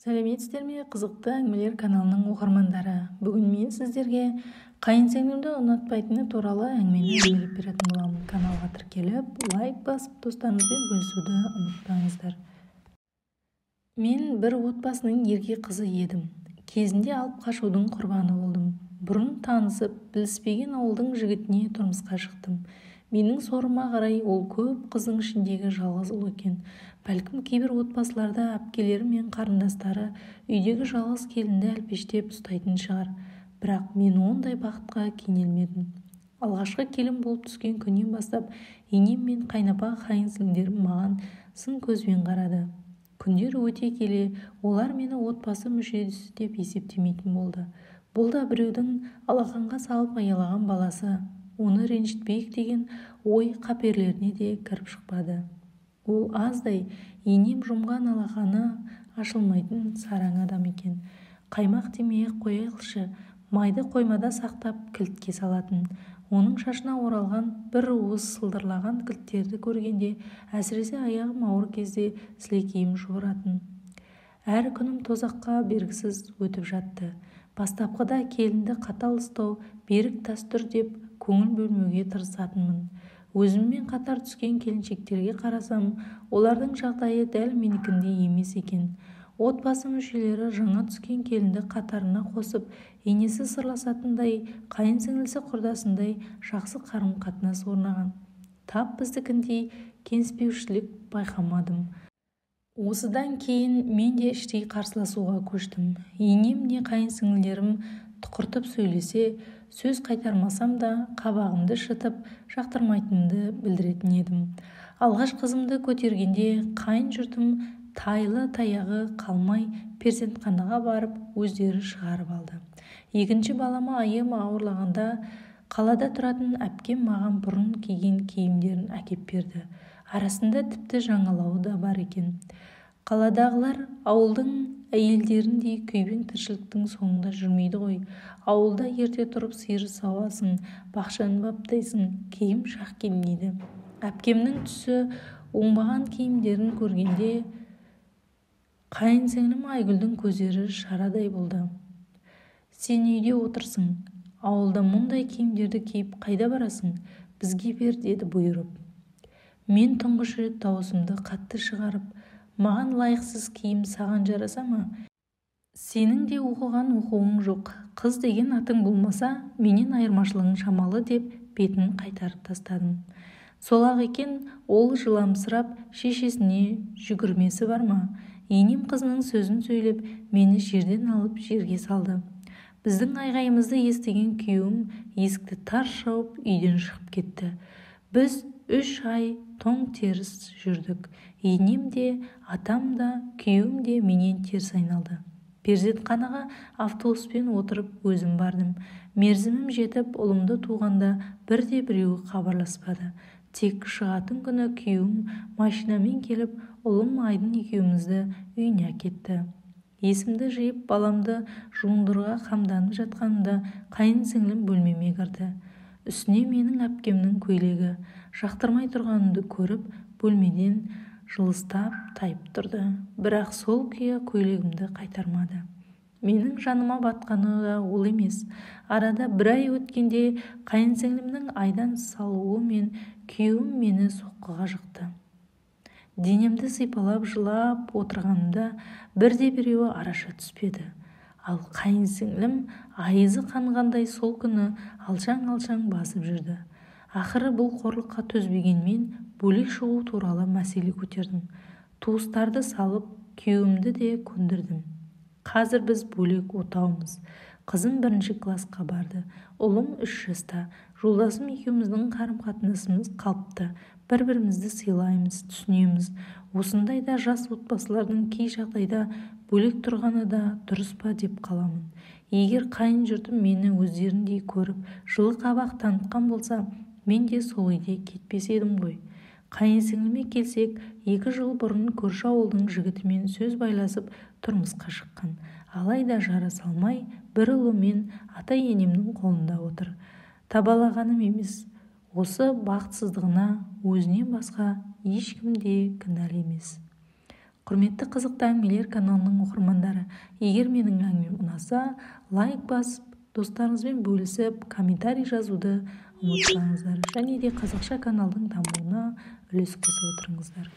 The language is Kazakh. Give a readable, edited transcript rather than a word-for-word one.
Сәлеметсіздер ме, қызықты әңгімелер каналының оқырмандары. Бүгін мен сіздерге қайынсіңлімді ұнатпайтыны туралы әңгімені әңгімелеп беретін боламын. Каналға тіркеліп, лайк басып, достарыңызбен бөлісуді ұмытпаңыздар. Мен бір отбасының ерке қызы едім. Кезінде алып қашудың құрбаны болдым. Бұрын танысып, біліспеген ауылдың жігітіне тұрмысқа шықтым. Менің сорыма қарай ол көп қыздың ішіндегі жалғыз ұл екен. Бәлкім кейбір отбасыларда әпкелері мен қарындастары үйдегі жалғыз келінді әлпештеп ұстайтын шығар. Бірақ мен ондай бақытқа кенелмедім. Алғашқы келін болып түскен күннен бастап енем мен қайнапа қайынсіңлілерім маған сын көзбен қарады. Күндер өте келе олар мені отбасы мүшесі деп есептемейтін болды. Бұл да біреудің алақанға салып аялаған баласы. Оны ренжітпейік деген ой қаперлеріне де кіріп шықпады. Ол аздай енем жұмған алақаны ашылмайтын сараң адам екен. Қаймақ демей-ақ қояйықшы, майды қоймада сақтап кілтке салатын. Оның шашына оралған бір уыс сылдырлаған кілттерді көргенде әсіресе аяғым ауыр кезде сілекейім шұбыратын. Әр күнім тозаққа бергісіз өтіп жатты. Бастапқыда келінді қатал ұстау берік дәстүр деп көңіл бөлмеуге тырысатынмын. Өзіммен қатар түскен келіншектерге қарасам, олардың жағдайы дәл менікіндей емес екен. Отбасы мүшелері жаңа түскен келінді қатарына қосып, енесі сырласатындай, қайынсіңлісі құрдасындай жақсы қарым-қатынас орнаған. Тап біздікіндей келіспеушілік байқамадым. Осыдан кейін мен де іштей қарсыласуға көштім. Енем не қайынсіңлілерім тұқыртып сөйлесе, сөз қайтармасам да қабағымды шытып жақтырмайтынымды білдіретін едім. Алғаш қызымды көтергенде қайын жұртым тайлы таяғы қалмай перзентханаға барып өздері шығарып алды. Екінші балама айым ауырлағанда қалада тұратын әпкем маған бұрын киген киімдерін әкеп берді. Арасында тіпті жаңалауы да бар екен. Қаладағылар ауылдың әйелдеріндей күйбең тіршіліктің соңында жүрмейді ғой. Ауылда ерте тұрып сиыр сауасың, бақшаны баптайсың, киім шақ келмейді. Әпкемнің түсі оңбаған киімдерін көргенде қайынсіңлім Айгүлдің көздері шарадай болды. Сен үйде отырсың, ауылда мұндай киімдерді киіп қайда барасың? Бізге бер, деді бұйырып. Мен тұңғыш рет дауысымды қатты шығарып, маған лайықсыз киім саған жараса ма? Сенің де оқыған оқуың жоқ, қыз деген атың болмаса, менен айырмашылығың шамалы деп бетін қайтарып тастадым. Сол-ақ екен, ол жыламсырап шешесіне жүгірмесі бар ма? Енем қызының сөзін сөйлеп, мені жерден алып жерге салды. Біздің айғайымызды естіген күйеуім есікті тарс жауып үйден шығып кетті. Біз 3 ай тоң теріс жүрдік. Енем де, атам да, күйеуім де менен теріс айналды. Перзентханаға автобуспен отырып өзім бардым. Мерзімім жетіп, ұлымды туғанда бірде-біреуі хабарласпады. Тек шығатын күні күйеуім машинамен келіп, ұлым Айдын екеумізді үйіне әкетті. Есімді жиып, баламды жуындыруға қамданып жатқанымда қайынсіңлім бөлмеме кірді. Үстіне менің әпкемнің көйлегі. Жақтырмай тұрғанымды көріп, бөлмеден жылыстап тайып тұрды. Бірақ сол күйі көйлегімді қайтармады. Менің жаныма батқаны да ол емес. Арада 1 ай өткенде қайынсіңлімнің айдан салуы мен күйеуім мені соққыға жықты. Денемді сипалап жылап отырғанымда бірде-біреуі араша түспеді. Ал қайынсіңлім айызы қанғандай сол күні алшаң-алшаң басып жүрді. Ақыры бұл қорлыққа төзбегенмен бөлек шығу туралы мәселе көтердім. Туыстарды салып, күйеуімді де көндірдім. Қазір біз бөлек отаумыз. Қызым 1 классқа барды. Ұлым 3 жаста. Жолдасым екеуміздің қарым-қатынасымыз қалыпты. Бір-бірімізді сыйлаймыз, түсінеміз. Осындайда жас отбасылардың кей жағдайда бөлек тұрғаны да дұрыс па деп қаламын. Егер қайын жұртым мені өздеріндей көріп, жылы қабақ танытқан болса, мен де сол үйде кетпес едім ғой. Қайынсіңліме келсек, 2 жыл бұрын көрші ауылдың жігітімен сөз байласып тұрмысқа шыққан. Алайда жара салмай, бір ұлы мен ата-енемнің қолында отыр. Табалағаным емес. Осы бақытсыздығына өзінен басқа ешкім де кінәлі емес. Құрметті қызықты әңгімелер каналының оқырмандары, егер менің әңгімем ұнаса, лайк басып, достарыңызбен бөлісіп, комментарий жазуды ұмытпаңыздар, және де қазақша каналдың дамуына үлес қосып отырыңыздар.